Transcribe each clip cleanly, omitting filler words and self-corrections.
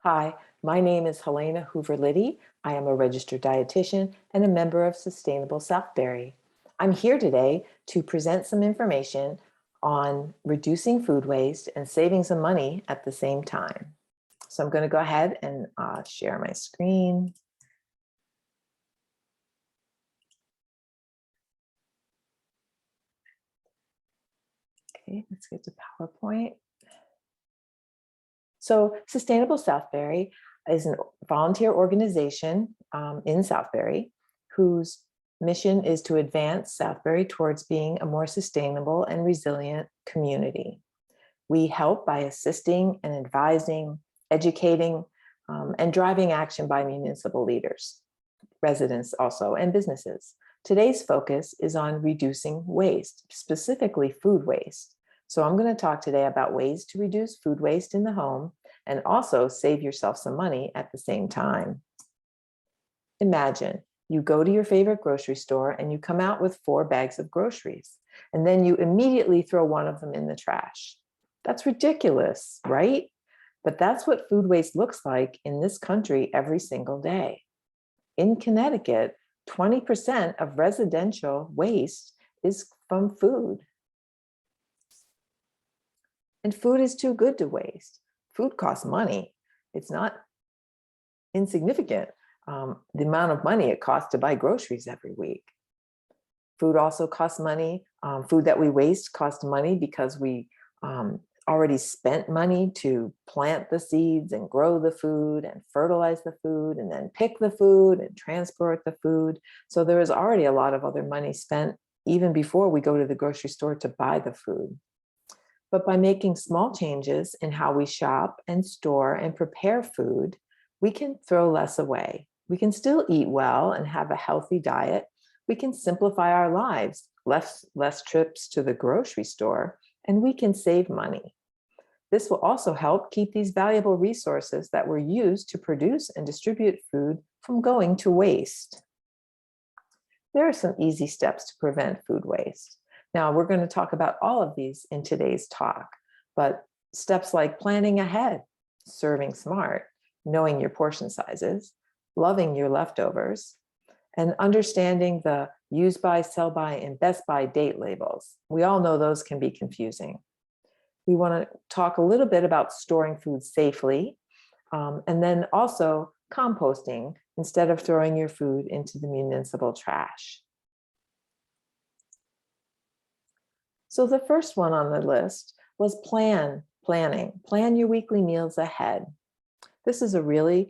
Hi, my name is Helena Hoover-Liddy. I am a registered dietitian and a member of Sustainable Southbury. I'm here today to present some information on reducing food waste and saving some money at the same time. So I'm going to go ahead and share my screen. Okay, let's get to PowerPoint. So Sustainable Southbury is a volunteer organization in Southbury whose mission is to advance Southbury towards being a more sustainable and resilient community. We help by assisting and advising, educating, and driving action by municipal leaders, residents also, and businesses. Today's focus is on reducing waste, specifically food waste. So I'm going to talk today about ways to reduce food waste in the home and also save yourself some money at the same time. Imagine you go to your favorite grocery store and you come out with 4 bags of groceries, and then you immediately throw one of them in the trash. That's ridiculous, right? But that's what food waste looks like in this country every single day. In Connecticut, 20% of residential waste is from food. And food is too good to waste. Food costs money. It's not insignificant, the amount of money it costs to buy groceries every week. Food also costs money. Food that we waste costs money because we already spent money to plant the seeds and grow the food and fertilize the food and then pick the food and transport the food. So there is already a lot of other money spent even before we go to the grocery store to buy the food. But by making small changes in how we shop and store and prepare food, we can throw less away. We can still eat well and have a healthy diet. We can simplify our lives, less trips to the grocery store, and we can save money. This will also help keep these valuable resources that were used to produce and distribute food from going to waste. There are some easy steps to prevent food waste. Now, we're going to talk about all of these in today's talk, but steps like planning ahead, serving smart, knowing your portion sizes, loving your leftovers, and understanding the use by, sell by, and best by date labels. We all know those can be confusing. We want to talk a little bit about storing food safely, and then also composting instead of throwing your food into the municipal trash. So the first one on the list was planning. Plan your weekly meals ahead. This is a really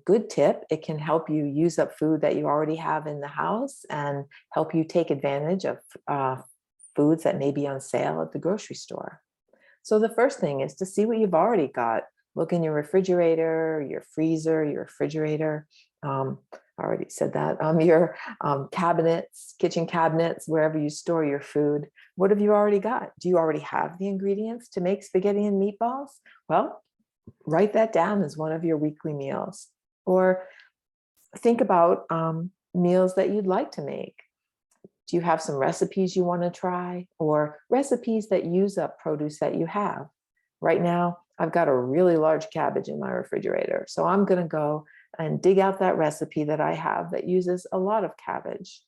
good tip. It can help you use up food that you already have in the house and help you take advantage of foods that may be on sale at the grocery store. So the first thing is to see what you've already got. Look in your refrigerator, your freezer, your refrigerator. I already said that. Your cabinets, kitchen cabinets, wherever you store your food. What have you already got? Do you already have the ingredients to make spaghetti and meatballs? Well, write that down as one of your weekly meals. Or think about meals that you'd like to make. Do you have some recipes you want to try, or recipes that use up produce that you have? Right now, I've got a really large cabbage in my refrigerator, so I'm going to go and dig out that recipe that I have that uses a lot of cabbage,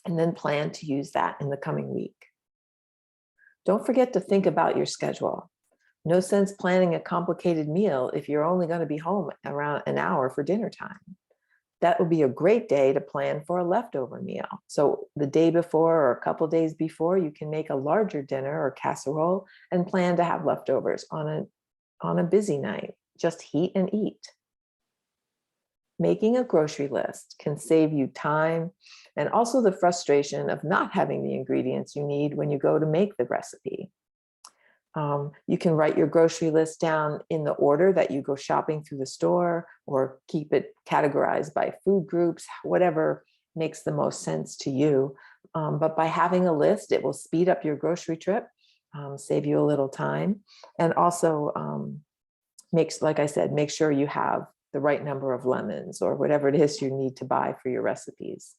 and then plan to use that in the coming week. Don't forget to think about your schedule. No sense planning a complicated meal if you're only going to be home around an hour for dinner time. That would be a great day to plan for a leftover meal. So the day before or a couple days before, you can make a larger dinner or casserole and plan to have leftovers on a busy night. Just heat and eat. Making a grocery list can save you time and also the frustration of not having the ingredients you need when you go to make the recipe. You can write your grocery list down in the order that you go shopping through the store, or keep it categorized by food groups, whatever makes the most sense to you. But by having a list, it will speed up your grocery trip, save you a little time, and also like I said, make sure you have the right number of lemons or whatever it is you need to buy for your recipes.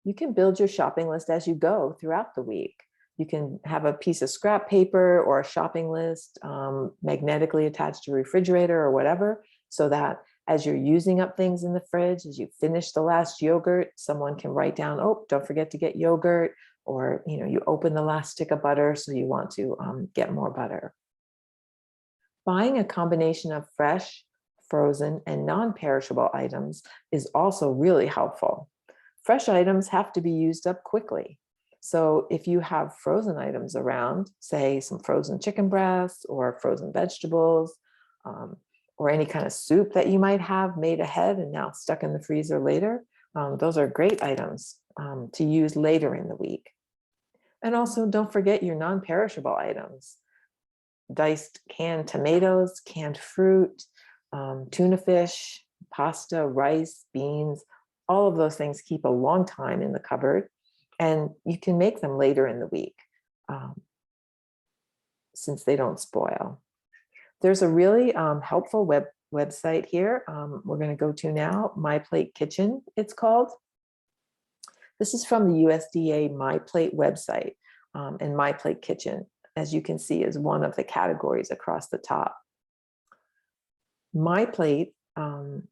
You can build your shopping list as you go throughout the week. You can have a piece of scrap paper or a shopping list magnetically attached to a refrigerator or whatever, so that as you're using up things in the fridge, as you finish the last yogurt, someone can write down, oh, don't forget to get yogurt, or you open the last stick of butter, so you want to get more butter. Buying a combination of fresh, frozen, and non-perishable items is also really helpful. Fresh items have to be used up quickly. So if you have frozen items around, say some frozen chicken breasts or frozen vegetables, or any kind of soup that you might have made ahead and now stuck in the freezer later, those are great items to use later in the week. And also don't forget your non-perishable items. Diced canned tomatoes, canned fruit, tuna fish, pasta, rice, beans, all of those things keep a long time in the cupboard, and you can make them later in the week since they don't spoil. There's a really helpful website here we're going to go to now, My Plate Kitchen, it's called. This is from the USDA My Plate website, and My Plate Kitchen, as you can see, is one of the categories across the top. My Plate, the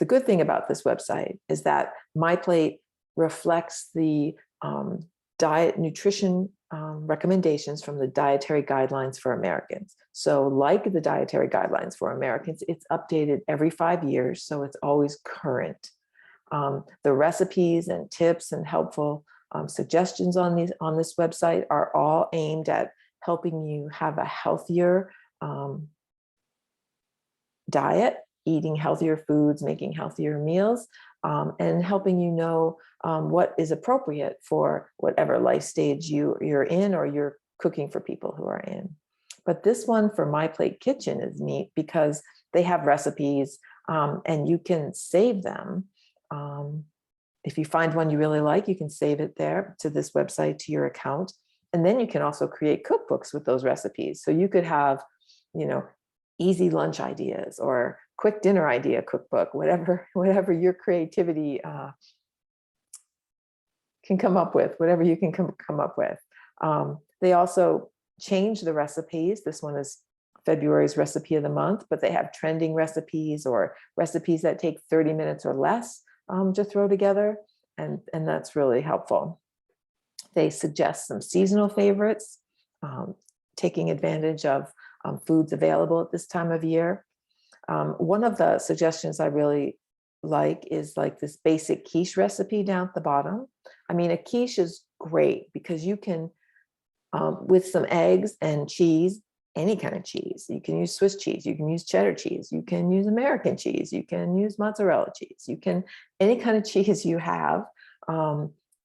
good thing about this website is that My Plate reflects the diet nutrition recommendations from the Dietary Guidelines for Americans. So like the Dietary Guidelines for Americans, it's updated every 5 years, so it's always current. The recipes and tips and helpful suggestions on this website are all aimed at helping you have a healthier diet, eating healthier foods, making healthier meals, and helping you know what is appropriate for whatever life stage you're in or you're cooking for people who are in. But this one for My Plate Kitchen is neat because they have recipes and you can save them. If you find one you really like, you can save it there to this website, to your account. And then you can also create cookbooks with those recipes. So you could have, easy lunch ideas or quick dinner idea cookbook, whatever your creativity can come up with, whatever you can come up with. They also change the recipes. This one is February's recipe of the month, but they have trending recipes or recipes that take 30 minutes or less to throw together, and that's really helpful. They suggest some seasonal favorites, taking advantage of foods available at this time of year. One of the suggestions I really like is like this basic quiche recipe down at the bottom. I mean, a quiche is great because you can, with some eggs and cheese, any kind of cheese. You can use Swiss cheese, you can use cheddar cheese, you can use American cheese, you can use mozzarella cheese, you can, any kind of cheese you have,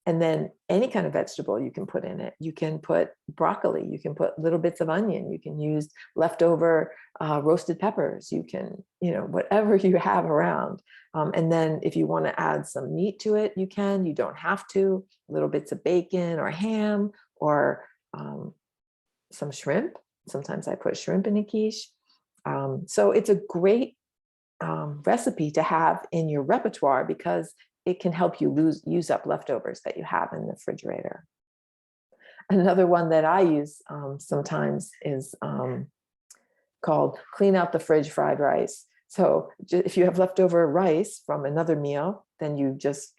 and then any kind of vegetable you can put in it. You can put broccoli, you can put little bits of onion, you can use leftover roasted peppers, you can, whatever you have around. And then if you want to add some meat to it, you can, you don't have to, little bits of bacon or ham or some shrimp. Sometimes I put shrimp in a quiche. So it's a great recipe to have in your repertoire because it can help you use up leftovers that you have in the refrigerator. Another one that I use sometimes is called Clean Out the Fridge Fried Rice. So if you have leftover rice from another meal, then you just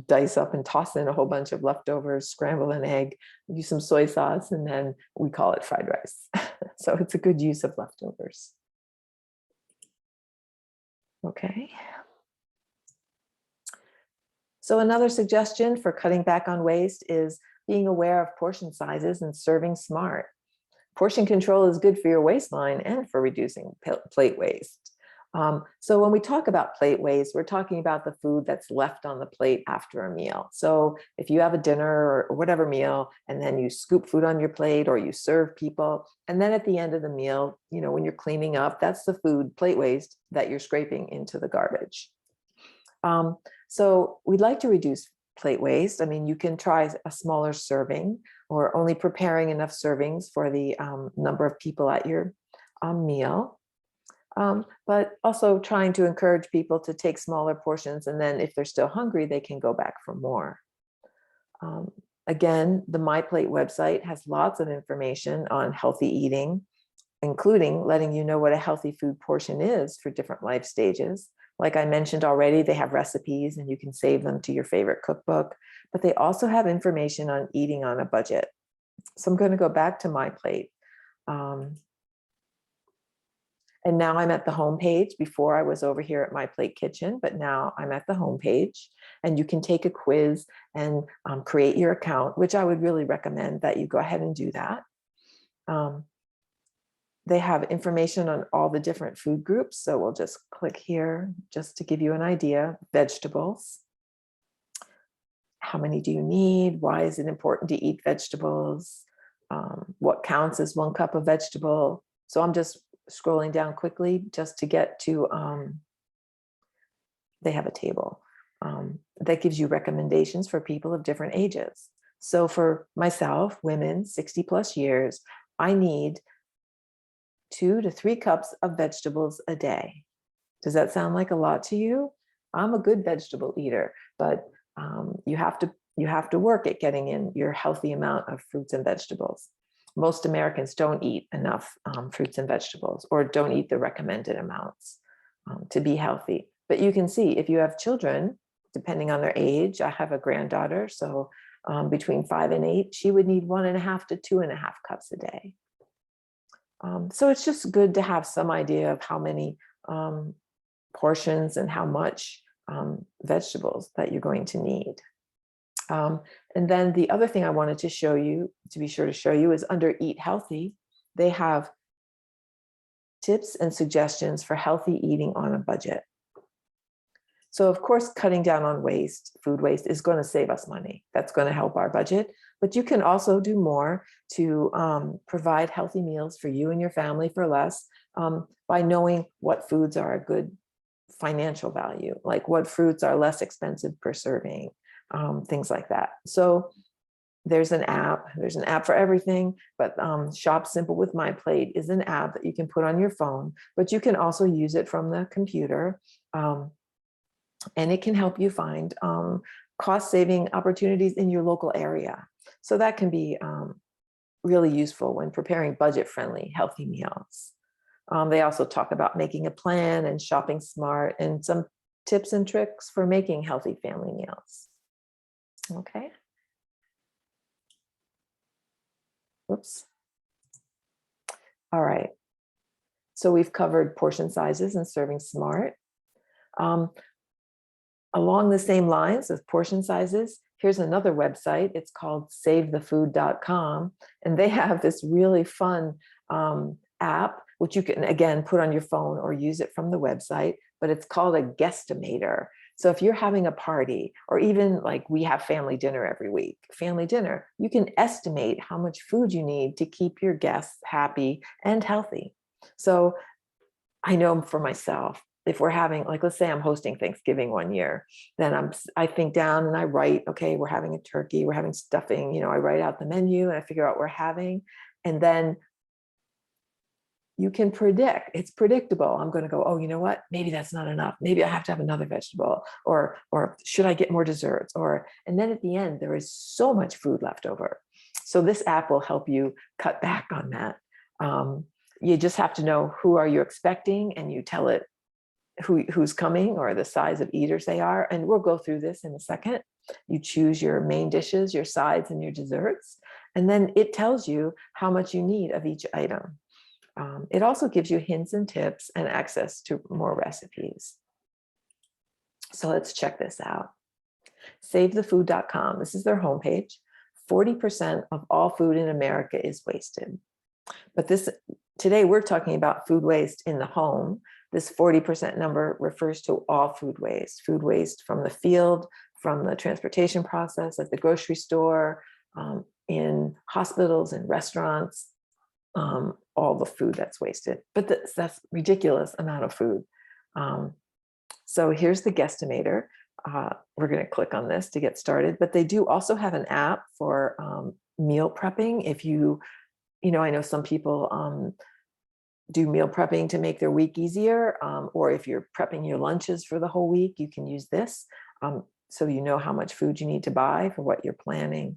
dice up and toss in a whole bunch of leftovers, scramble an egg, use some soy sauce, and then we call it fried rice. So it's a good use of leftovers. Okay. So another suggestion for cutting back on waste is being aware of portion sizes and serving smart. Portion control is good for your waistline and for reducing plate waste. So when we talk about plate waste, we're talking about the food that's left on the plate after a meal. So if you have a dinner or whatever meal, and then you scoop food on your plate or you serve people, and then at the end of the meal, when you're cleaning up, that's the food plate waste that you're scraping into the garbage. So we'd like to reduce plate waste. I mean, you can try a smaller serving or only preparing enough servings for the number of people at your meal. But also trying to encourage people to take smaller portions, and then if they're still hungry, they can go back for more. Again, the MyPlate website has lots of information on healthy eating, including letting you know what a healthy food portion is for different life stages. Like I mentioned already, they have recipes and you can save them to your favorite cookbook, but they also have information on eating on a budget. So I'm going to go back to MyPlate. And now I'm at the home page. Before I was over here at My Plate Kitchen, but now I'm at the home page, and you can take a quiz and create your account, which I would really recommend that you go ahead and do that. They have information on all the different food groups. So we'll just click here just to give you an idea. Vegetables. How many do you need? Why is it important to eat vegetables? What counts as 1 cup of vegetable? So I'm just scrolling down quickly just to get to, they have a table that gives you recommendations for people of different ages. So for myself, women 60 plus years, I need 2 to 3 cups of vegetables a day. Does that sound like a lot to you? I'm a good vegetable eater, but you have to work at getting in your healthy amount of fruits and vegetables. Most Americans don't eat enough fruits and vegetables, or don't eat the recommended amounts to be healthy. But you can see if you have children, depending on their age, I have a granddaughter, so between 5 and 8, she would need 1.5 to 2.5 cups a day. So it's just good to have some idea of how many portions and how much vegetables that you're going to need. And then the other thing I wanted to show you, to be sure to show you, is under Eat Healthy, they have tips and suggestions for healthy eating on a budget. So of course, cutting down on waste, food waste, is going to save us money. That's going to help our budget. But you can also do more to provide healthy meals for you and your family for less by knowing what foods are a good financial value, like what fruits are less expensive per serving. Things like that. So there's an app for everything, but Shop Simple with My Plate is an app that you can put on your phone, but you can also use it from the computer. And it can help you find cost-saving opportunities in your local area. So that can be really useful when preparing budget-friendly, healthy meals. They also talk about making a plan and shopping smart, and some tips and tricks for making healthy family meals. Okay. Oops. All right. So we've covered portion sizes and serving smart. Along the same lines of portion sizes, here's another website. It's called SaveTheFood.com, and they have this really fun app, which you can, again, put on your phone or use it from the website, but it's called a guesstimator. So if you're having a party, or even like we have family dinner every week, you can estimate how much food you need to keep your guests happy and healthy. So I know for myself, if we're having, like, let's say I'm hosting Thanksgiving one year, then I think down and I write, okay, we're having a turkey, we're having stuffing, I write out the menu and I figure out what we're having. And then you can predict, it's predictable. I'm going to go, oh, you know what? Maybe that's not enough. Maybe I have to have another vegetable, or should I get more desserts? And then at the end, there is so much food left over. So this app will help you cut back on that. You just have to know who are you expecting, and you tell it who's coming or the size of eaters they are. And we'll go through this in a second. You choose your main dishes, your sides, and your desserts. And then it tells you how much you need of each item. It also gives you hints and tips and access to more recipes. So let's check this out. SaveTheFood.com. This is their homepage. 40% of all food in America is wasted. But today we're talking about food waste in the home. This 40% number refers to all food waste from the field, from the transportation process at the grocery store, in hospitals and restaurants. All the food that's wasted, but that's ridiculous amount of food. So here's the guesstimator. We're going to click on this to get started, but they do also have an app for meal prepping. If I know some people do meal prepping to make their week easier, or if you're prepping your lunches for the whole week, you can use this. So you know how much food you need to buy for what you're planning.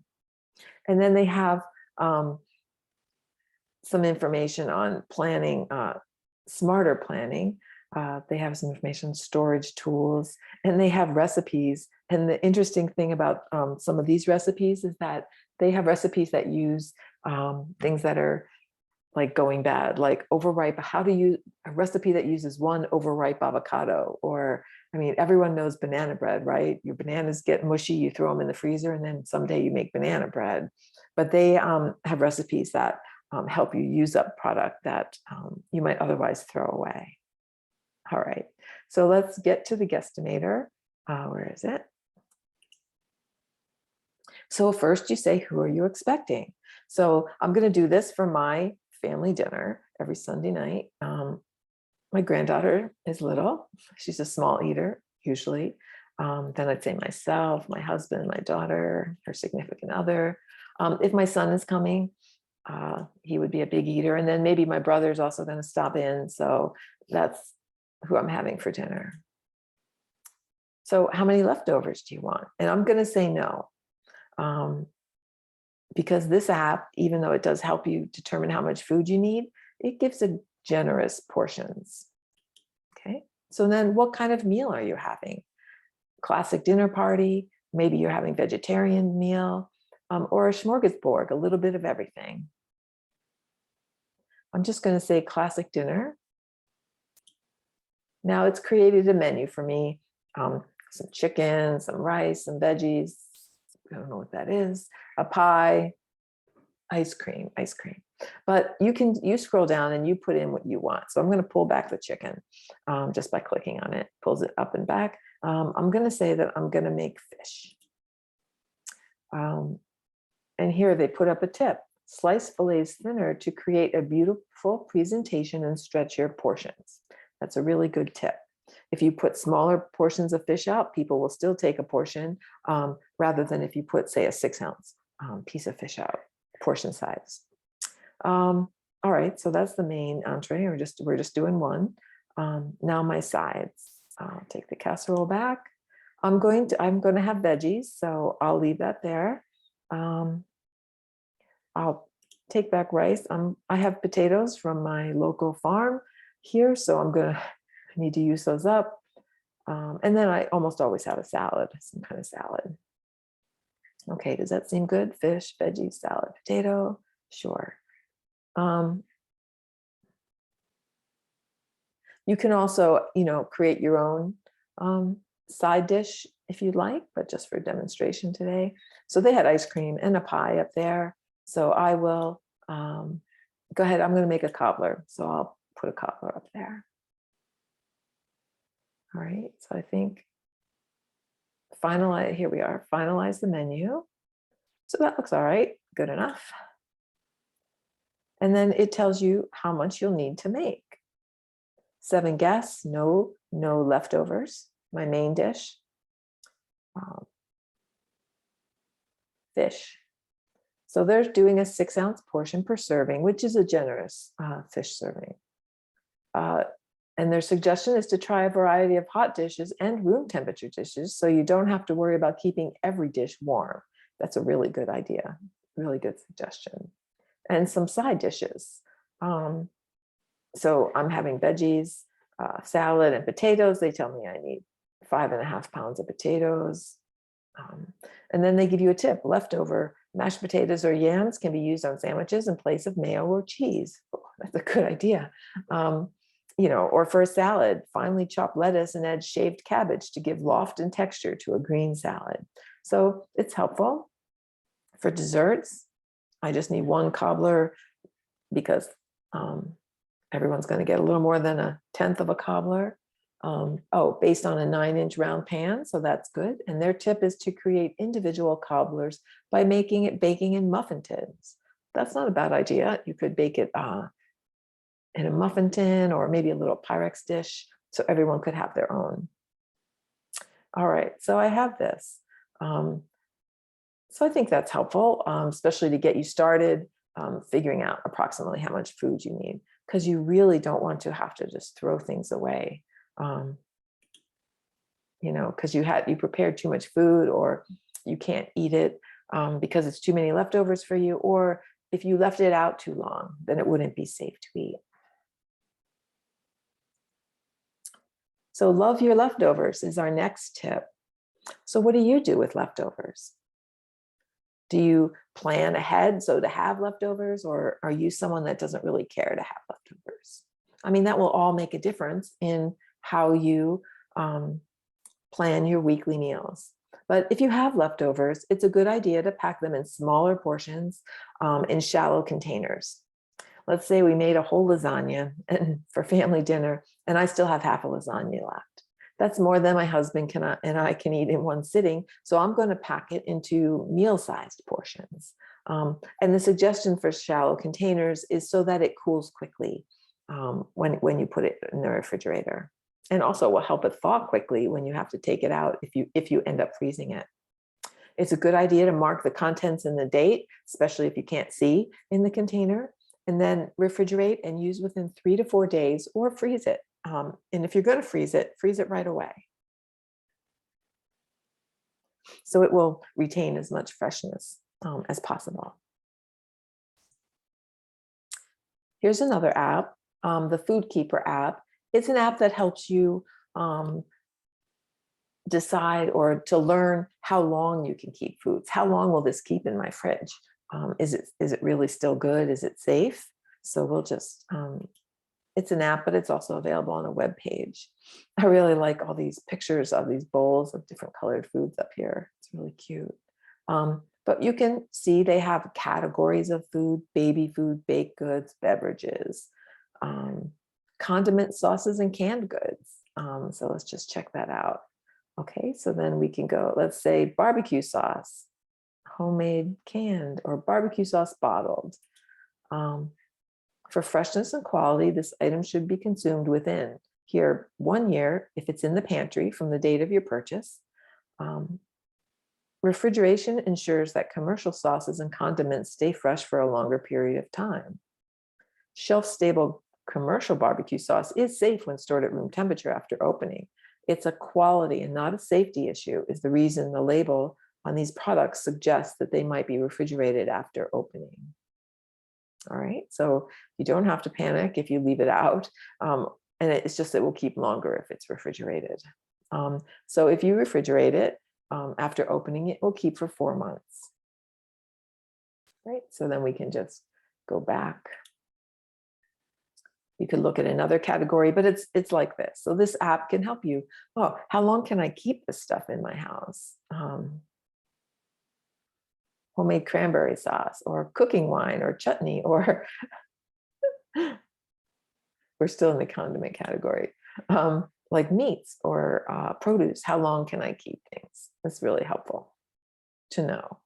And then they have some information on planning, smarter planning. They have some information on storage tools, and they have recipes. And the interesting thing about some of these recipes is that they have recipes that use things that are like going bad, like overripe. How do you a recipe that uses one overripe avocado? Or, I mean, everyone knows banana bread, right? Your bananas get mushy, you throw them in the freezer, and then someday you make banana bread. But they have recipes that help you use up product that you might otherwise throw away. All right, so let's get to the guesstimator. Where is it? So first you say, who are you expecting? So I'm going to do this for my family dinner every Sunday night. My granddaughter is little. She's a small eater, usually. Then I'd say myself, my husband, my daughter, her significant other. If my son is coming, he would be a big eater. And then maybe my brother's also going to stop in. So that's who I'm having for dinner. So how many leftovers do you want? And I'm going to say no. Because this app, even though it does help you determine how much food you need, it gives a generous portions. Okay, so then what kind of meal are you having? Classic dinner party, maybe you're having vegetarian meal, or a smorgasbord, a little bit of everything. I'm just going to say classic dinner. Now it's created a menu for me, some chicken, some rice, some veggies. I don't know what that is, a pie, ice cream. But you scroll down and you put in what you want. So I'm going to pull back the chicken just by clicking on it, pulls it up and back. I'm going to say that I'm going to make fish. And here they put up a tip. Slice fillets thinner to create a beautiful presentation and stretch your portions. That's a really good tip. If you put smaller portions of fish out, people will still take a portion rather than if you put, say, a 6-ounce piece of fish out, portion size. All right, so that's the main entree. We're just doing one. Now my sides. I'll take the casserole back. I'm going to have veggies, so I'll leave that there. I'll take back rice. I have potatoes from my local farm here, so I need to use those up. And then I almost always have a salad, some kind of salad. Okay, does that seem good? Fish, veggies, salad, potato, sure. You can also, create your own side dish if you'd like, but just for demonstration today. So they had ice cream and a pie up there. So I will go ahead. I'm going to make a cobbler. So I'll put a cobbler up there. All right. So I think here we are, finalize the menu. So that looks all right, good enough. And then it tells you how much you'll need to make. 7 guests, no leftovers. My main dish, fish. So they're doing a 6-ounce portion per serving, which is a generous fish serving. And their suggestion is to try a variety of hot dishes and room temperature dishes, so you don't have to worry about keeping every dish warm. That's a really good idea, really good suggestion. And some side dishes. So I'm having veggies, salad, and potatoes. They tell me I need 5.5 pounds of potatoes. And then they give you a tip. Leftover mashed potatoes or yams can be used on sandwiches in place of mayo or cheese. Oh, that's a good idea. Or for a salad, finely chopped lettuce and add shaved cabbage to give loft and texture to a green salad. So it's helpful. For desserts, I just need 1 cobbler because everyone's going to get a little more than 1/10 of a cobbler. Based on a 9-inch round pan, so that's good. And their tip is to create individual cobblers by baking in muffin tins. That's not a bad idea. You could bake it in a muffin tin or maybe a little Pyrex dish, so everyone could have their own. All right, so I have this. So I think that's helpful, especially to get you started figuring out approximately how much food you need, because you really don't want to have to just throw things away, because you prepared too much food or you can't eat it. because it's too many leftovers for you, or if you left it out too long, then it wouldn't be safe to eat. So love your leftovers is our next tip. So what do you do with leftovers? Do you plan ahead so to have leftovers, or are you someone that doesn't really care to have leftovers? I mean, that will all make a difference in how you plan your weekly meals. But if you have leftovers, it's a good idea to pack them in smaller portions in shallow containers. Let's say we made a whole lasagna for family dinner, and I still have half a lasagna left. That's more than my husband and I can eat in one sitting. So I'm going to pack it into meal-sized portions. And the suggestion for shallow containers is so that it cools quickly when you put it in the refrigerator. And also will help it thaw quickly when you have to take it out if you end up freezing it. It's a good idea to mark the contents and the date, especially if you can't see in the container, and then refrigerate and use within 3 to 4 days, or freeze it. And if you're going to freeze it right away. So it will retain as much freshness as possible. Here's another app, the FoodKeeper app. It's an app that helps you decide or to learn how long you can keep foods. How long will this keep in my fridge? Is it really still good? Is it safe? So we'll just, it's an app, but it's also available on a web page. I really like all these pictures of these bowls of different colored foods up here. It's really cute. But you can see they have categories of food: baby food, baked goods, beverages, condiment sauces, and canned goods. So let's just check that out. Okay, so then we can go, let's say barbecue sauce, homemade canned, or barbecue sauce bottled. For freshness and quality, this item should be consumed within 1 year if it's in the pantry from the date of your purchase. Refrigeration ensures that commercial sauces and condiments stay fresh for a longer period of time. Shelf-stable commercial barbecue sauce is safe when stored at room temperature after opening. It's a quality and not a safety issue is the reason the label on these products suggests that they might be refrigerated after opening. All right, so you don't have to panic if you leave it out. And it's just it will keep longer if it's refrigerated. So if you refrigerate it, after opening it will keep for 4 months. Right, so then we can just go back. You could look at another category, but it's like this. So this app can help you. Oh, how long can I keep this stuff in my house? Homemade cranberry sauce, or cooking wine, or chutney, or we're still in the condiment category. Like meats or produce. How long can I keep things? That's really helpful to know.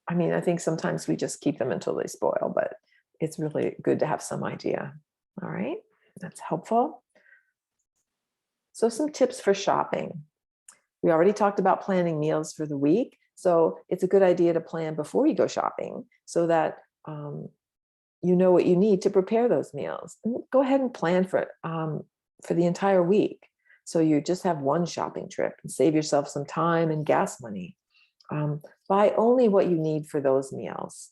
I mean, I think sometimes we just keep them until they spoil, but it's really good to have some idea. All right, that's helpful. So some tips for shopping. We already talked about planning meals for the week. So it's a good idea to plan before you go shopping so that you know what you need to prepare those meals. And go ahead and plan for the entire week. So you just have one shopping trip and save yourself some time and gas money. Buy only what you need for those meals.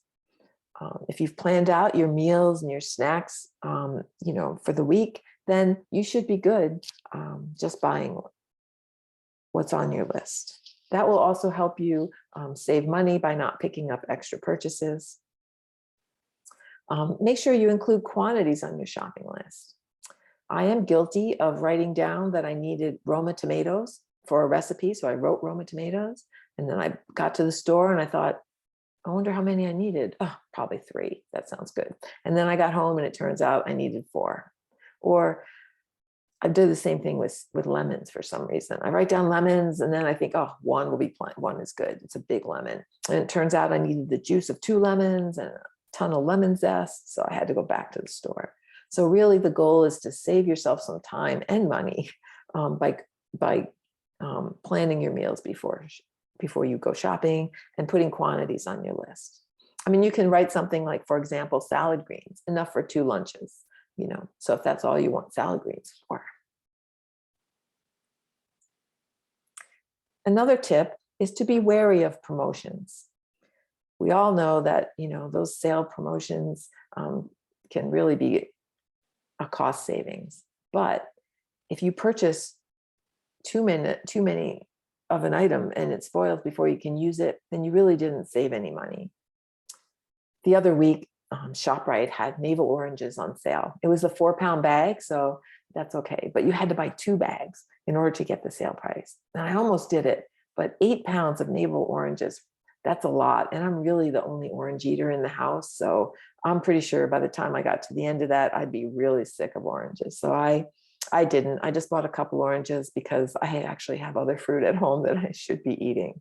If you've planned out your meals and your snacks, for the week, then you should be good just buying what's on your list. That will also help you save money by not picking up extra purchases. Make sure you include quantities on your shopping list. I am guilty of writing down that I needed Roma tomatoes for a recipe, so I wrote Roma tomatoes, and then I got to the store and I thought, I wonder how many I needed. Oh, probably 3. That sounds good. And then I got home and it turns out I needed 4. Or I do the same thing with lemons for some reason. I write down lemons and then I think, oh, 1 will be plenty. 1 is good. It's a big lemon. And it turns out I needed the juice of 2 lemons and a ton of lemon zest. So I had to go back to the store. So really the goal is to save yourself some time and money by planning your meals before you go shopping and putting quantities on your list. I mean, you can write something like, for example, salad greens, enough for 2 lunches, so if that's all you want salad greens for. Another tip is to be wary of promotions. We all know that, those sale promotions can really be a cost savings. But if you purchase too many of an item and it spoils before you can use it, then you really didn't save any money. The other week, ShopRite had navel oranges on sale. It was a 4-pound bag, so that's okay. But you had to buy 2 bags in order to get the sale price. And I almost did it, but 8 pounds of navel oranges, that's a lot. And I'm really the only orange eater in the house. So I'm pretty sure by the time I got to the end of that, I'd be really sick of oranges. So I didn't. I just bought a couple oranges because I actually have other fruit at home that I should be eating.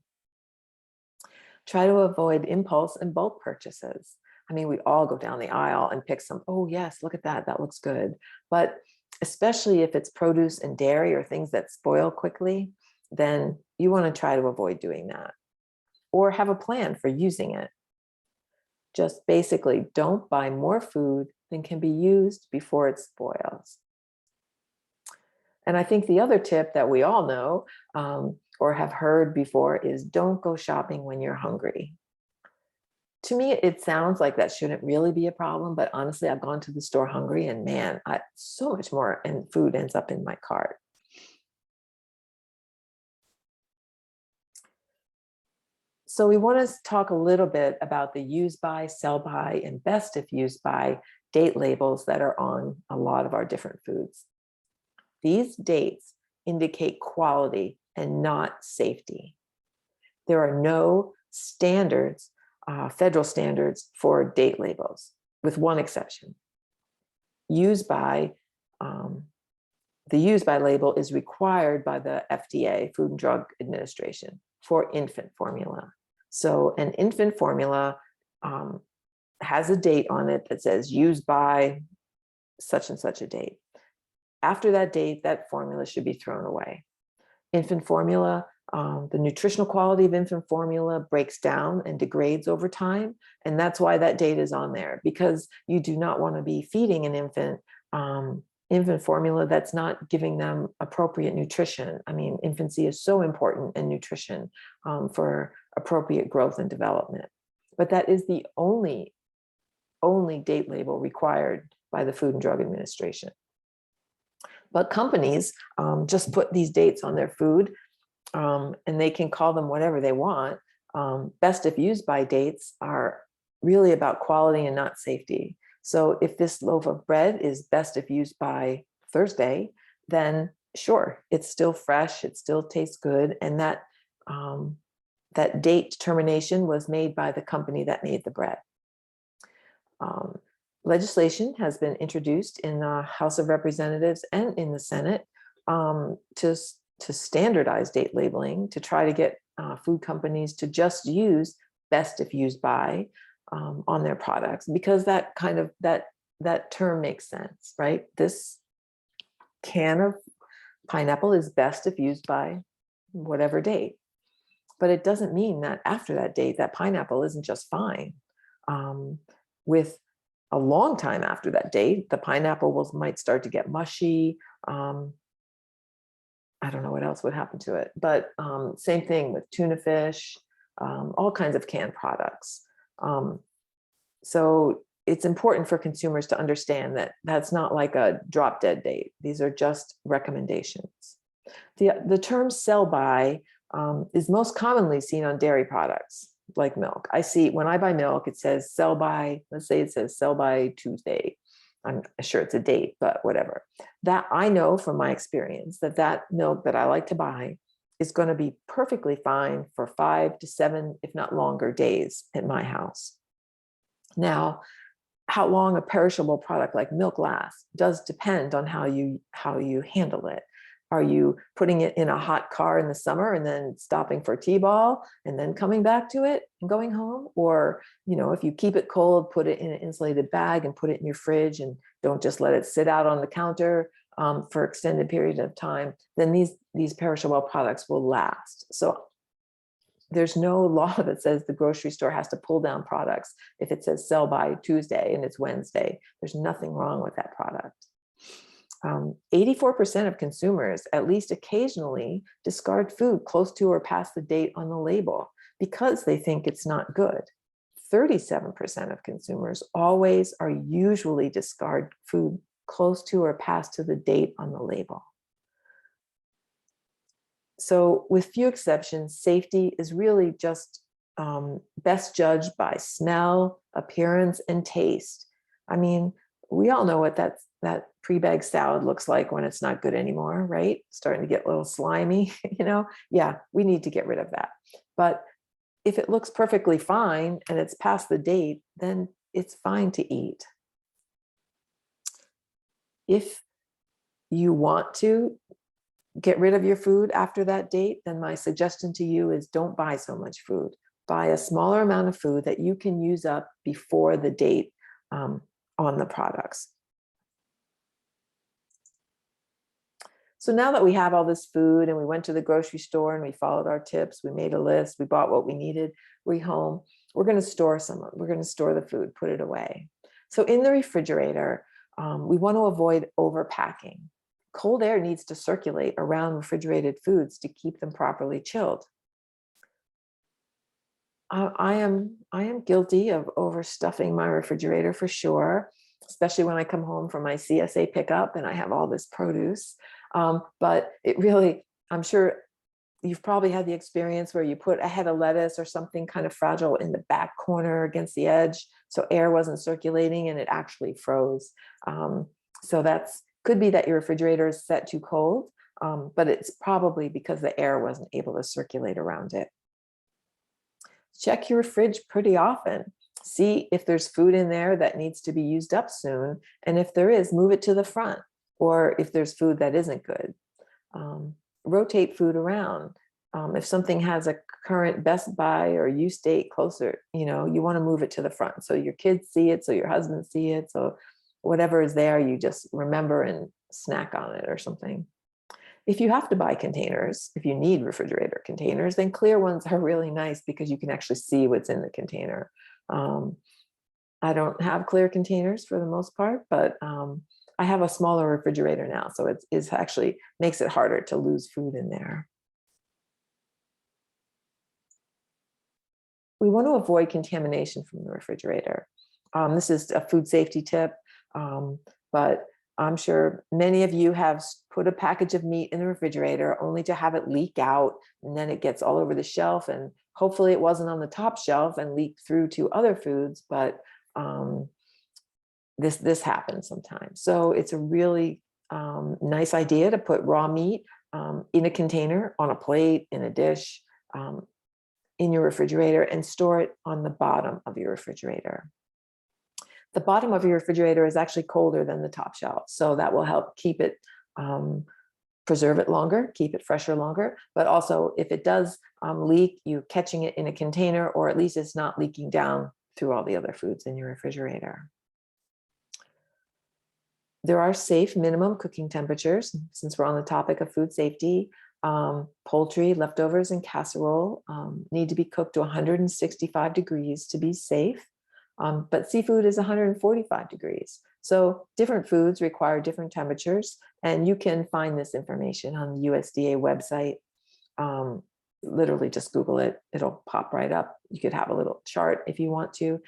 Try to avoid impulse and bulk purchases. I mean, we all go down the aisle and pick some, oh yes, look at that, that looks good. But especially if it's produce and dairy or things that spoil quickly, then you want to try to avoid doing that. Or have a plan for using it. Just basically don't buy more food than can be used before it spoils. And I think the other tip that we all know or have heard before is don't go shopping when you're hungry. To me, it sounds like that shouldn't really be a problem, but honestly, I've gone to the store hungry and man, so much more and food ends up in my cart. So we want to talk a little bit about the use by, sell by, and best if used by date labels that are on a lot of our different foods. These dates indicate quality and not safety. There are no standards, federal standards for date labels, with one exception. Use by, the use by label is required by the FDA, Food and Drug Administration, for infant formula. So an infant formula has a date on it that says used by such and such a date. After that date, that formula should be thrown away. Infant formula, the nutritional quality of infant formula breaks down and degrades over time. And that's why that date is on there, because you do not want to be feeding an infant formula that's not giving them appropriate nutrition. I mean, infancy is so important in nutrition for appropriate growth and development. But that is the only date label required by the Food and Drug Administration. But companies just put these dates on their food and they can call them whatever they want. Best if used by dates are really about quality and not safety. So if this loaf of bread is best if used by Thursday, then sure, it's still fresh, it still tastes good. And that date determination was made by the company that made the bread. Legislation has been introduced in the House of Representatives and in the Senate to standardize date labeling, to try to get food companies to just use best if used by on their products, because that term makes sense, right? This can of pineapple is best if used by whatever date, but it doesn't mean that after that date, that pineapple isn't just fine. With a long time after that date, the pineapple might start to get mushy. I don't know what else would happen to it, but same thing with tuna fish, all kinds of canned products. So it's important for consumers to understand that that's not like a drop dead date. These are just recommendations. The term sell by is most commonly seen on dairy products like milk. I see when I buy milk, it says sell by, let's say it says sell by Tuesday. I'm sure it's a date, but whatever. That I know from my experience that milk that I like to buy is going to be perfectly fine for 5 to 7, if not longer, days at my house. Now, how long a perishable product like milk lasts does depend on how you handle it. Are you putting it in a hot car in the summer and then stopping for T-ball and then coming back to it and going home? Or, if you keep it cold, put it in an insulated bag and put it in your fridge and don't just let it sit out on the counter for extended period of time, then these perishable products will last. So there's no law that says the grocery store has to pull down products if it says sell by Tuesday and it's Wednesday. There's nothing wrong with that product. 84% of consumers, at least occasionally, discard food close to or past the date on the label because they think it's not good. 37% of consumers always or usually discard food close to or past to the date on the label. So with few exceptions, safety is really just best judged by smell, appearance, and taste. I mean, we all know what that pre-bagged salad looks like when it's not good anymore, right? Starting to get a little slimy, Yeah, we need to get rid of that. But if it looks perfectly fine and it's past the date, then it's fine to eat. If you want to get rid of your food after that date, then my suggestion to you is don't buy so much food. Buy a smaller amount of food that you can use up before the date on the products. So now that we have all this food and we went to the grocery store and we followed our tips, we made a list, we bought what we needed, we're home, we're going to store the food, put it away. So in the refrigerator, we want to avoid overpacking. Cold air needs to circulate around refrigerated foods to keep them properly chilled. I am guilty of overstuffing my refrigerator for sure, especially when I come home from my CSA pickup and I have all this produce. But it really, I'm sure you've probably had the experience where you put a head of lettuce or something kind of fragile in the back corner against the edge, so air wasn't circulating and it actually froze. So could be that your refrigerator is set too cold, but it's probably because the air wasn't able to circulate around it. Check your fridge pretty often. See if there's food in there that needs to be used up soon. And if there is, move it to the front. Or if there's food that isn't good, rotate food around. If something has a current best by or use date closer, you want to move it to the front so your kids see it, so your husband see it, so whatever is there, you just remember and snack on it or something. If you have to buy containers, if you need refrigerator containers, then clear ones are really nice because you can actually see what's in the container. I don't have clear containers for the most part, but I have a smaller refrigerator now, so it actually makes it harder to lose food in there. We want to avoid contamination from the refrigerator. This is a food safety tip, but I'm sure many of you have put a package of meat in the refrigerator only to have it leak out, and then it gets all over the shelf, and hopefully it wasn't on the top shelf and leaked through to other foods, but this happens sometimes. So it's a really nice idea to put raw meat in a container, on a plate, in a dish, in your refrigerator, and store it on the bottom of your refrigerator. The bottom of your refrigerator is actually colder than the top shelf, so that will help keep it, preserve it longer, keep it fresher longer. But also, if it does leak, you're catching it in a container, or at least it's not leaking down through all the other foods in your refrigerator. There are safe minimum cooking temperatures, since we're on the topic of food safety. Poultry, leftovers, and casserole need to be cooked to 165 degrees to be safe. But seafood is 145 degrees. So different foods require different temperatures, and you can find this information on the USDA website. Literally just Google it, it'll pop right up. You could have a little chart if you want to.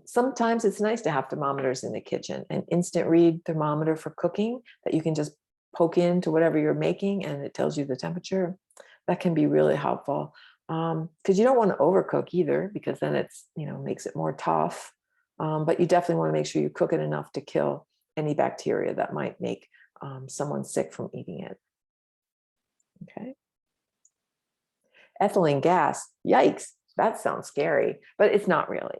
Sometimes it's nice to have thermometers in the kitchen, an instant read thermometer for cooking that you can just poke into whatever you're making and it tells you the temperature. That can be really helpful. Because you don't want to overcook either, because then it's, makes it more tough. But you definitely want to make sure you cook it enough to kill any bacteria that might make someone sick from eating it. Okay. Ethylene gas, yikes, that sounds scary, but it's not really.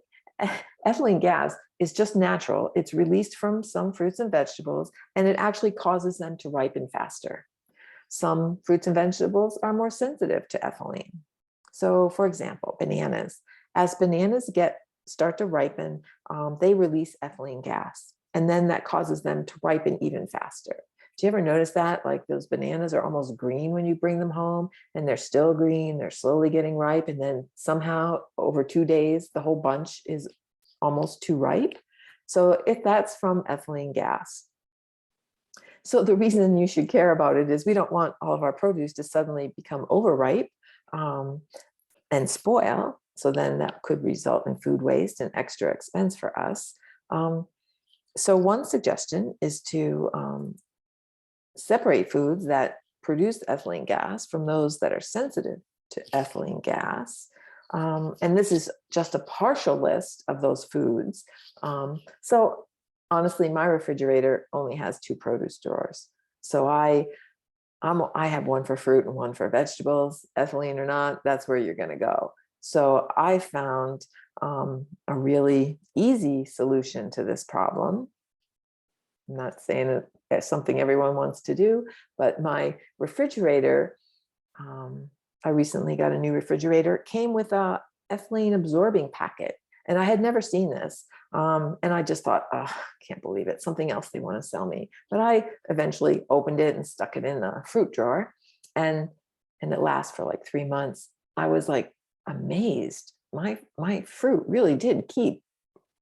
Ethylene gas is just natural. It's released from some fruits and vegetables, and it actually causes them to ripen faster. Some fruits and vegetables are more sensitive to ethylene. So for example, bananas. As bananas start to ripen, they release ethylene gas, and then that causes them to ripen even faster. Do you ever notice that? Like those bananas are almost green when you bring them home, and they're still green, they're slowly getting ripe, and then somehow over 2 days, the whole bunch is almost too ripe. So if that's from ethylene gas. So the reason you should care about it is we don't want all of our produce to suddenly become overripe and spoil. So then that could result in food waste and extra expense for us. So one suggestion is to separate foods that produce ethylene gas from those that are sensitive to ethylene gas. And this is just a partial list of those foods. So honestly, my refrigerator only has 2 produce drawers. So I have one for fruit and one for vegetables, ethylene or not, that's where you're going to go. So I found a really easy solution to this problem. I'm not saying it's something everyone wants to do, but my refrigerator, I recently got a new refrigerator, came with a ethylene absorbing packet. And I had never seen this. And I just thought, oh, can't believe it. Something else they want to sell me. But I eventually opened it and stuck it in the fruit drawer. And it lasts for like 3 months. I was like amazed. My fruit really did keep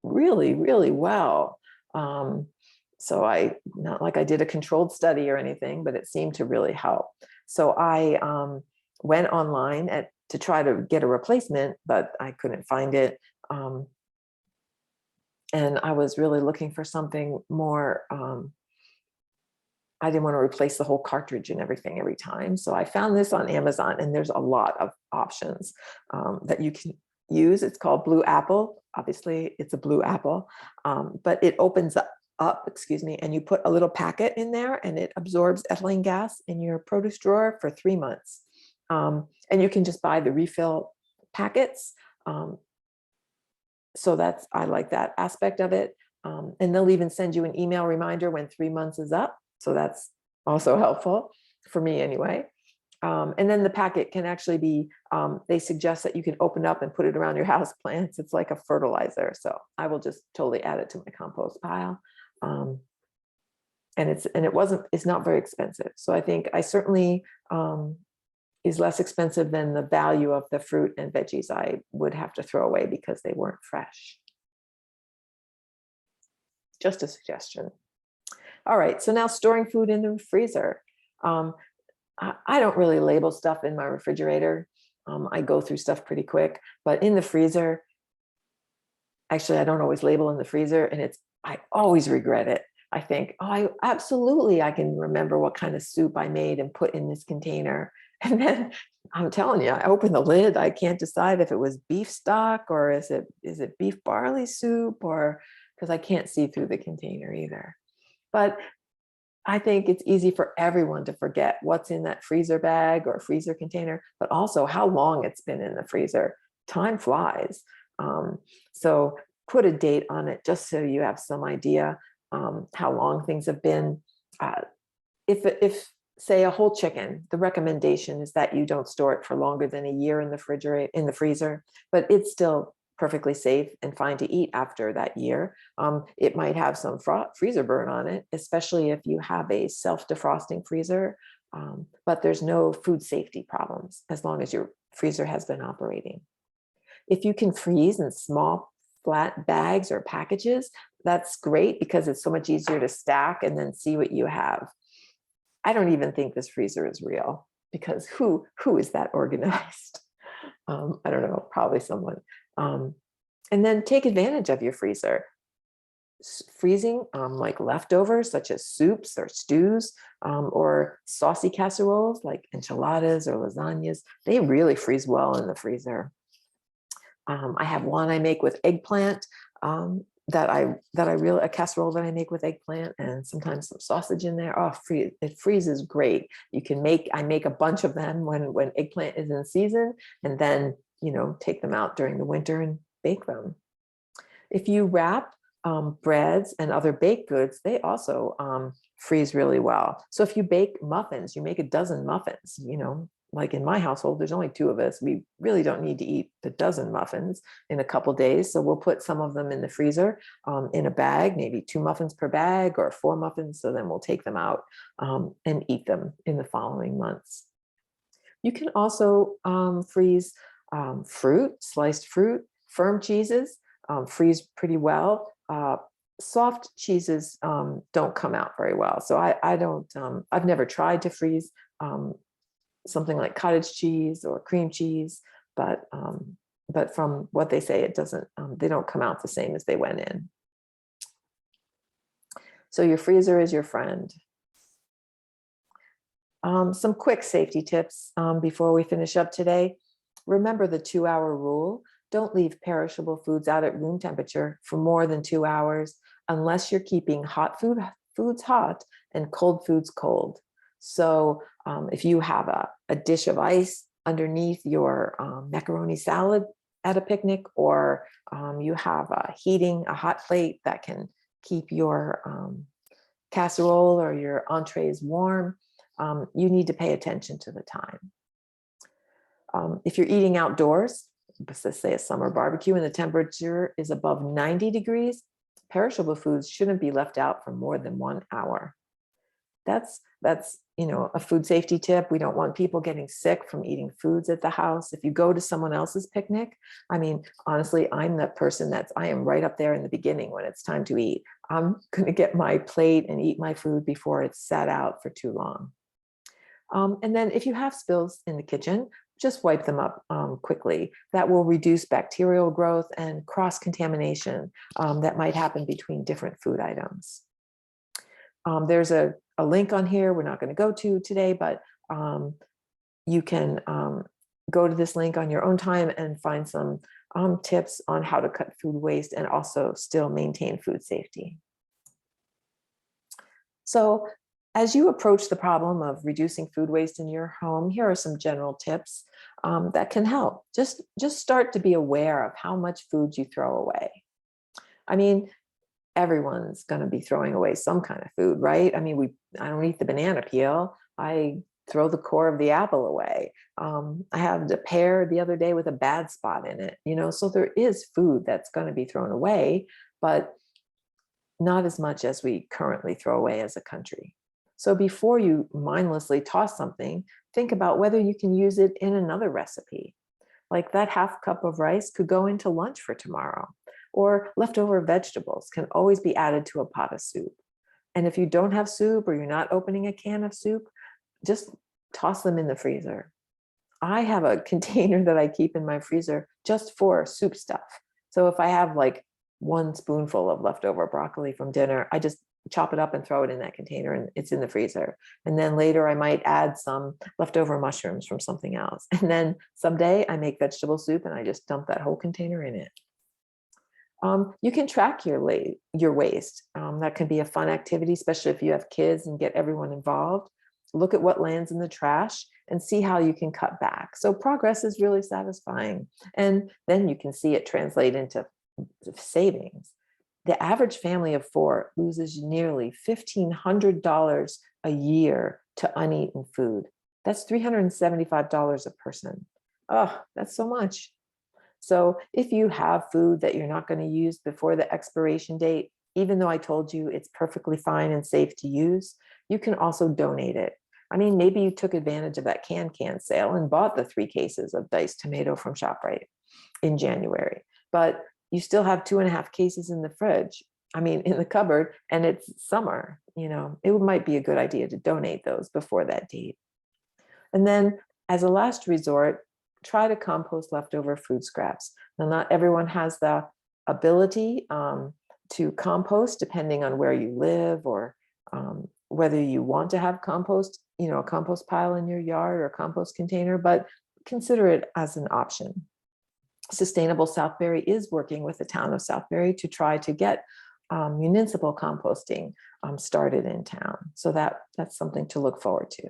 really, really well. So not like I did a controlled study or anything, but it seemed to really help. So I went online to try to get a replacement, but I couldn't find it. And I was really looking for something more, I didn't want to replace the whole cartridge and everything every time. So I found this on Amazon, and there's a lot of options that you can use. It's called Blue Apple. Obviously, it's a Blue Apple, but it opens up, excuse me, and you put a little packet in there, and it absorbs ethylene gas in your produce drawer for 3 months. And you can just buy the refill packets. So I like that aspect of it. And they'll even send you an email reminder when 3 months is up. So that's also helpful for me anyway. And then the packet can actually be, they suggest that you can open up and put it around your house plants. It's like a fertilizer. So I will just totally add it to my compost pile. And it's not very expensive. So I think I certainly is less expensive than the value of the fruit and veggies I would have to throw away because they weren't fresh. Just a suggestion. All right, so now storing food in the freezer. I don't really label stuff in my refrigerator. I go through stuff pretty quick, but in the freezer, actually, I don't always label in the freezer, and I always regret it. I think, oh, I can remember what kind of soup I made and put in this container. And then I'm telling you, I open the lid, I can't decide if it was beef stock or is it beef barley soup, or because I can't see through the container either. But I think it's easy for everyone to forget what's in that freezer bag or freezer container, but also how long it's been in the freezer. Time flies. So put a date on it just so you have some idea how long things have been. If say a whole chicken, the recommendation is that you don't store it for longer than a year in the freezer, but it's still perfectly safe and fine to eat after that year. It might have some freezer burn on it, especially if you have a self-defrosting freezer, but there's no food safety problems as long as your freezer has been operating. If you can freeze in small flat bags or packages, that's great because it's so much easier to stack and then see what you have. I don't even think this freezer is real because who is that organized? I don't know, probably someone. And then take advantage of your freezer. Freezing like leftovers such as soups or stews or saucy casseroles like enchiladas or lasagnas, they really freeze well in the freezer. I have one I make with eggplant a casserole that I make with eggplant and sometimes some sausage in there. Oh, it freezes great. I make a bunch of them when eggplant is in season, and then take them out during the winter and bake them. If you wrap breads and other baked goods, they also freeze really well. So if you bake muffins, you make a dozen muffins, like in my household, there's only 2 of us. We really don't need to eat the dozen muffins in a couple days. So we'll put some of them in the freezer in a bag, maybe 2 muffins per bag or 4 muffins. So then we'll take them out and eat them in the following months. You can also freeze fruit, sliced fruit, firm cheeses, freeze pretty well. soft cheeses don't come out very well. So I don't, I've never tried to freeze something like cottage cheese or cream cheese, but from what they say, it doesn't, they don't come out the same as they went in. So your freezer is your friend. Some quick safety tips before we finish up today. Remember the 2-hour rule. Don't leave perishable foods out at room temperature for more than 2 hours unless you're keeping hot foods hot and cold foods cold. So if you have a dish of ice underneath your macaroni salad at a picnic, or you have a hot plate that can keep your casserole or your entrees warm, you need to pay attention to the time. If you're eating outdoors, let's say a summer barbecue and the temperature is above 90 degrees, perishable foods shouldn't be left out for more than 1 hour. That's a food safety tip. We don't want people getting sick from eating foods at the house. If you go to someone else's picnic, I mean, honestly, I'm that person I am right up there in the beginning when it's time to eat. I'm going to get my plate and eat my food before it's sat out for too long. And then if you have spills in the kitchen, just wipe them up quickly. That will reduce bacterial growth and cross-contamination that might happen between different food items. There's a link on here we're not going to go to today, but you can go to this link on your own time and find some tips on how to cut food waste and also still maintain food safety. So as you approach the problem of reducing food waste in your home, here are some general tips that can help. Just start to be aware of how much food you throw away. I mean, everyone's going to be throwing away some kind of food, right? I mean, I don't eat the banana peel. I throw the core of the apple away. I had a pear the other day with a bad spot in it, so there is food that's going to be thrown away, but not as much as we currently throw away as a country. So before you mindlessly toss something, think about whether you can use it in another recipe. Like that half cup of rice could go into lunch for tomorrow, or leftover vegetables can always be added to a pot of soup. And if you don't have soup or you're not opening a can of soup, just toss them in the freezer. I have a container that I keep in my freezer just for soup stuff. So if I have like 1 spoonful of leftover broccoli from dinner, I just chop it up and throw it in that container and it's in the freezer. And then later I might add some leftover mushrooms from something else. And then someday I make vegetable soup and I just dump that whole container in it. You can track your waste. That can be a fun activity, especially if you have kids and get everyone involved. Look at what lands in the trash and see how you can cut back. So progress is really satisfying. And then you can see it translate into savings. The average family of 4 loses nearly $1,500 a year to uneaten food. That's $375 a person. Oh, that's so much. So if you have food that you're not going to use before the expiration date, even though I told you it's perfectly fine and safe to use, you can also donate it. I mean, maybe you took advantage of that can sale and bought the 3 cases of diced tomato from ShopRite in January, but you still have 2.5 cases in the fridge, in the cupboard, and it's summer, it might be a good idea to donate those before that date. And then as a last resort, try to compost leftover food scraps. Now, not everyone has the ability to compost depending on where you live or whether you want to have compost, a compost pile in your yard or compost container, but consider it as an option. Sustainable Southbury is working with the town of Southbury to try to get municipal composting started in town. So that's something to look forward to.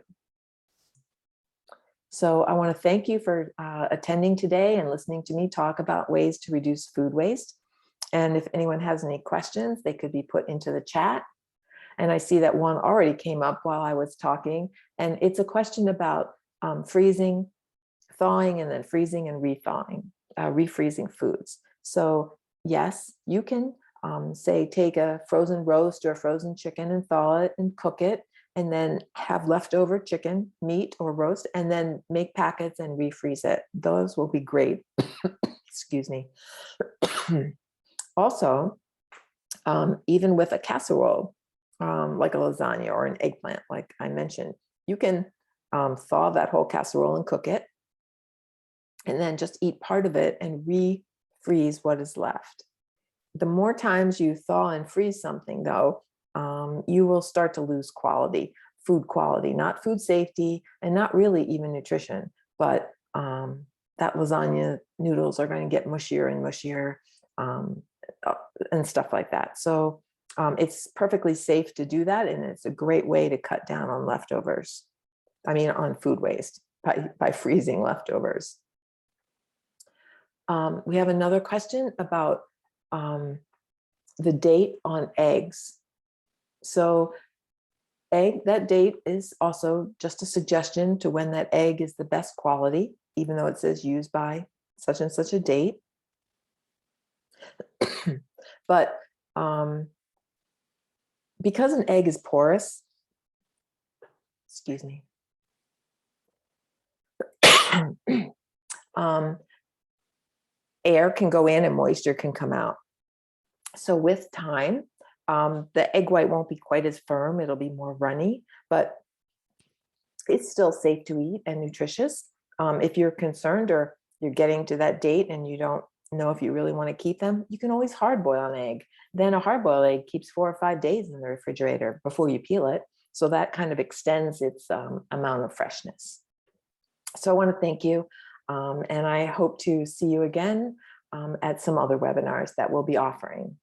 So I want to thank you for attending today and listening to me talk about ways to reduce food waste. And if anyone has any questions, they could be put into the chat. And I see that one already came up while I was talking. And it's a question about freezing, thawing, and then freezing and rethawing. Refreezing foods. So yes, you can say take a frozen roast or a frozen chicken and thaw it and cook it, and then have leftover chicken, meat, or roast, and then make packets and refreeze it. Those will be great. Excuse me. Also, Even with a casserole, like a lasagna or an eggplant, like I mentioned, you can thaw that whole casserole and cook it, and then just eat part of it and refreeze what is left. The more times you thaw and freeze something, though, you will start to lose quality, food quality, not food safety, and not really even nutrition, but that lasagna noodles are going to get mushier and mushier and stuff like that. So it's perfectly safe to do that, and it's a great way to cut down on leftovers. I mean, on food waste by freezing leftovers. We have another question about the date on eggs. So that date is also just a suggestion to when that egg is the best quality, even though it says used by such and such a date. But because an egg is porous, excuse me, air can go in and moisture can come out. So with time, the egg white won't be quite as firm. It'll be more runny, but it's still safe to eat and nutritious. If you're concerned or you're getting to that date and you don't know if you really want to keep them, you can always hard boil an egg. Then a hard boiled egg keeps 4 or 5 days in the refrigerator before you peel it. So that kind of extends its amount of freshness. So I want to thank you. And I hope to see you again at some other webinars that we'll be offering.